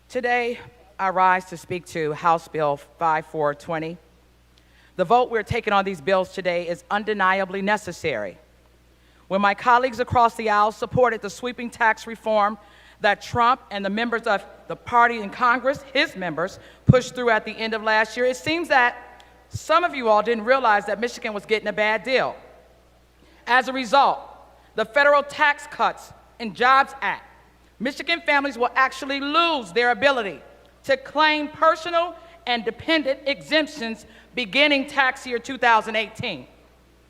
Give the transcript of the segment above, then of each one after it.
Today, I rise to speak to House Bill 5420. The vote we're taking on these bills today is undeniably necessary. When my colleagues across the aisle supported the sweeping tax reform that Trump and the members of the party in Congress, his members, pushed through at the end of last year, it seems that some of you all didn't realize that Michigan was getting a bad deal. As a result, the Federal Tax Cuts and Jobs Act, Michigan families will actually lose their ability to claim personal and dependent exemptions beginning tax year 2018.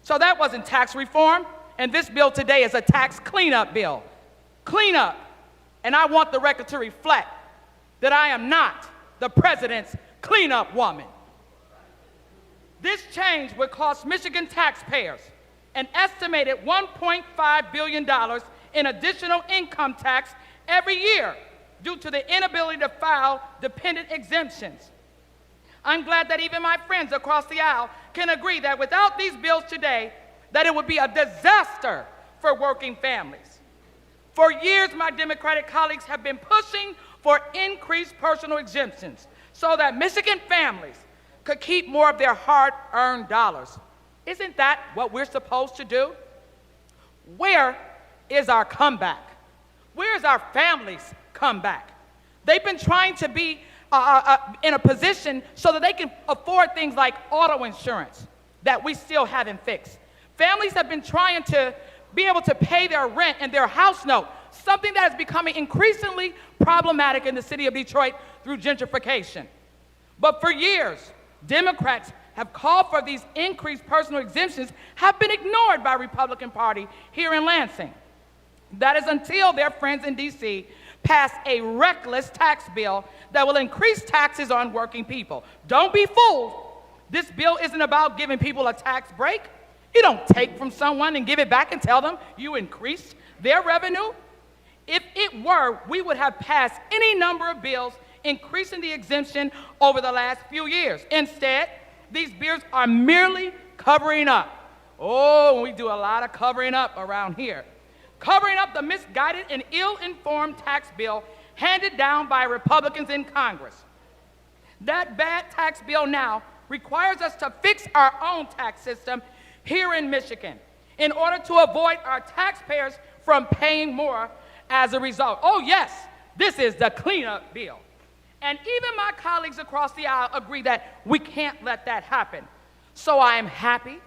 So that wasn't tax reform, and this bill today is a tax cleanup bill. Cleanup. And I want the record to reflect that I am not the president's cleanup woman. This change would cost Michigan taxpayers an estimated $1.5 billion in additional income tax every year due to the inability to file dependent exemptions. I'm glad that even my friends across the aisle can agree that without these bills today, that it would be a disaster for working families. For years, my Democratic colleagues have been pushing for increased personal exemptions so that Michigan families could keep more of their hard-earned dollars. Isn't that what we're supposed to do? Where is our comeback? Where is our families' comeback? They've been trying to be in a position so that they can afford things like auto insurance that we still haven't fixed. Families have been trying to be able to pay their rent and their house note, something that is becoming increasingly problematic in the city of Detroit through gentrification. But for years, Democrats have called for these increased personal exemptions have been ignored by Republican Party here in Lansing. That is until their friends in D.C. pass a reckless tax bill that will increase taxes on working people. Don't be fooled. This bill isn't about giving people a tax break. You don't take from someone and give it back and tell them you increased their revenue. If it were, we would have passed any number of bills increasing the exemption over the last few years. Instead, these bills are merely covering up. Oh, we do a lot of covering up around here. Covering up the misguided and ill-informed tax bill handed down by Republicans in Congress. That bad tax bill now requires us to fix our own tax system here in Michigan in order to avoid our taxpayers from paying more as a result. Oh yes, this is the cleanup bill. And even my colleagues across the aisle agree that we can't let that happen. So I am happy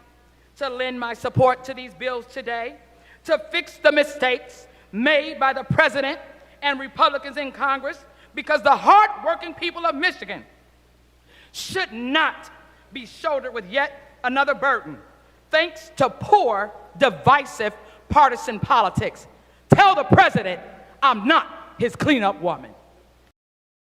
to lend my support to these bills today to fix the mistakes made by the president and Republicans in Congress, because the hard-working people of Michigan should not be shouldered with yet another burden, thanks to poor, divisive partisan politics. Tell the president I'm not his cleanup woman.